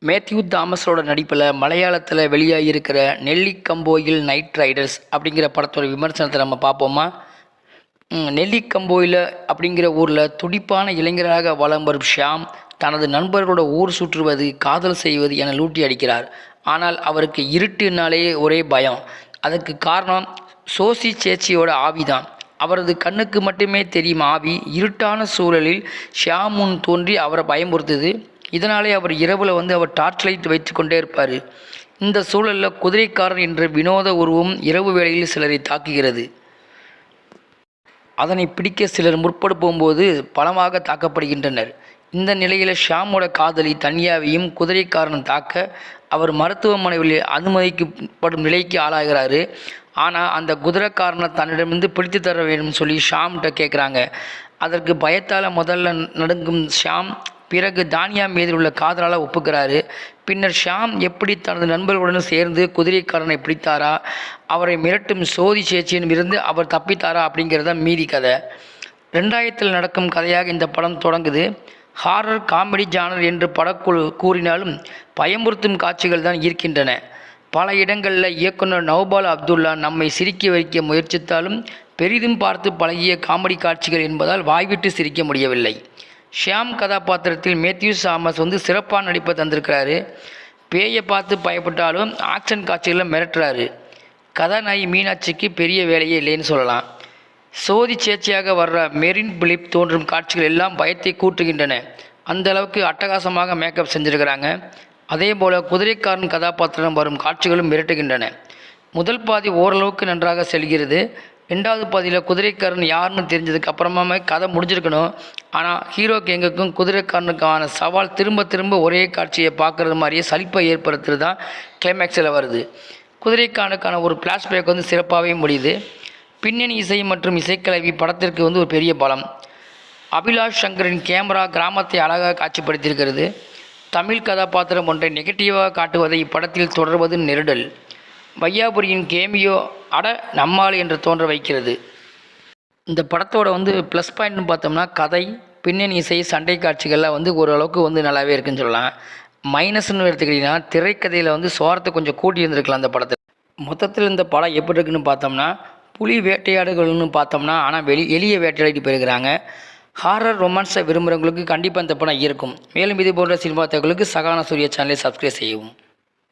Matthew தாமஸோட நடிப்பில் மலையாளத்தில் வெளியாகியிருக்கிற நெல்லிக்கம்போயில் night Riders அப்படிங்கிற படத்தோட விமர்சனத்தை நம்ம பார்ப்போமா. நெல்லிக்கம்போயில் அப்படிங்கிற ஊரில் துடிப்பான இளைஞராக வலம் வரும் ஷியாம் தனது நண்பர்களோட ஊர் சுற்றுவது, காதல் செய்வது என லூட்டி அடிக்கிறார். ஆனால் அவருக்கு இருட்டுனாலே ஒரே பயம். அதற்கு காரணம் சோசி சேச்சியோட ஆவிதான். அவரது கண்ணுக்கு மட்டுமே தெரியும் ஆவி இருட்டான சூழலில் ஷியாம் முன் தோன்றி அவரை பயமுறுத்துது. இதனாலே அவர் இரவில் அவர் டார்ச் லைட் வைத்து கொண்டே இருப்பார். இந்த சூழலில் குதிரைக்காரன் என்ற வினோத உருவம் இரவு வேளையில் சிலரை தாக்குகிறது. அதனை பிடிக்க சிலர் முற்பட போகும்போது பலமாக தாக்கப்படுகின்றனர். இந்த நிலையில் ஷியாமோட காதலி தன்யாவையும் குதிரைக்காரன் தாக்க அவர் மருத்துவமனையில் அனுமதிக்கப்படும் நிலைக்கு ஆளாகிறாரு. ஆனால் அந்த குதிரைக்காரனை தன்னிடமிருந்து பிடித்து தர வேண்டும் சொல்லி ஷியாம்கிட்ட கேட்குறாங்க. அதற்கு பயத்தால் முதல்ல நடுங்கும் ஷியாம் பிறகு தானியா மீது உள்ள காதலால் ஒப்புக்கிறாரு. பின்னர் ஷியாம் எப்படி தனது நண்பர்களுடன் சேர்ந்து குதிரைக்காரனை பிடித்தாரா, அவரை மிரட்டும் சோதி சேச்சியிடம் இருந்து அவர் தப்பித்தாரா அப்படிங்கிறத மீதி கதை. 2000 நடக்கும் கதையாக இந்த படம் தொடங்குது. ஹாரர் காமெடி ஜானர் என்று படக்குழு கூறினாலும் பயமுறுத்தும் காட்சிகள் தான் இருக்கின்றன. பல இடங்களில் இயக்குனர் நௌபால் அப்துல்லா நம்மை சிரிக்க வைக்க முயற்சித்தாலும் பெரிதும் பார்த்து பழகிய காமெடி காட்சிகள் என்பதால் வாய்விட்டு சிரிக்க முடியவில்லை. ஷியாம் கதாபாத்திரத்தில் மேத்யூ தாமஸ் சிறப்பான நடிப்பை தந்திருக்கிறாரு. பேயை பார்த்து பயப்பட்டாலும் ஆக்ஷன் காட்சிகளில் மிரட்டுறாரு. கதாநாயகி மீனாட்சிக்கு பெரிய வேலையே இல்லைன்னு சொல்லலாம். சோதி சேச்சியாக வர்ற மெரின் பிலிப் தோன்றும் காட்சிகள் எல்லாம் பயத்தை கூட்டுகின்றன. அந்த அளவுக்கு அட்டகாசமாக மேக்கப் செஞ்சுருக்கிறாங்க. அதே போல் குதிரைக்காரன் கதாபாத்திரம் வரும் காட்சிகளும் மிரட்டுகின்றன. முதல் பாதி ஓரளவுக்கு நன்றாக செல்கிறது. 2வது பாதியில் குதிரைக்காரன் யாருன்னு தெரிஞ்சதுக்கு அப்புறமாவே கதை முடிஞ்சிருக்கணும். ஆனால் ஹீரோ கேங்குக்கும் குதிரைக்காரனுக்கான சவால் திரும்ப திரும்ப ஒரே காட்சியை பார்க்குறது மாதிரியே சலிப்பை ஏற்படுத்துறது தான் கிளைமேக்ஸில் வருது. குதிரைக்காரனுக்கான ஒரு ஃப்ளாஷ்பேக் சிறப்பாகவே முடியுது. பின்னணி இசை மற்றும் இசைக்கலவி படத்திற்கு ஒரு பெரிய பலம். அபிலாஷ் சங்கரின் கேமரா கிராமத்தை அழகாக காட்சிப்படுத்தியிருக்கிறது. தமிழ் கதாபாத்திரம் ஒன்றை நெகட்டிவாக காட்டுவதை இப்படத்தில் தொடர்வது நெருடல். வையாபுரியின் கேமியோ அட நம்மாள் என்று தோன்ற வைக்கிறது. இந்த படத்தோட ப்ளஸ் பாயிண்ட்னு பார்த்தோம்னா கதை, பின்னணி இசை, சண்டை காட்சிகள்லாம் ஓரளவுக்கு நல்லாவே இருக்குன்னு சொல்லலாம். மைனஸ்ன்னு எடுத்துக்கிட்டிங்கன்னா திரைக்கதையில் சுவாரத்தை கொஞ்சம் கூட்டி இருந்திருக்கலாம் அந்த படத்தில். மொத்தத்தில் இந்த படம் எப்படி இருக்குன்னு பார்த்தோம்னா புலி வேட்டையாடுகள்னு பார்த்தோம்னா ஆனால் எளிய வேட்டையாடிட்டு போயிருக்கிறாங்க. ஹாரர் ரொமான்ஸை விரும்புகிறவங்களுக்கு கண்டிப்பாக இந்த படம் இருக்கும். மேலும் இது போன்ற சினிமா தகவலுக்கு சகான சூர்யா சேனலை சப்ஸ்கிரைப் செய்யவும்.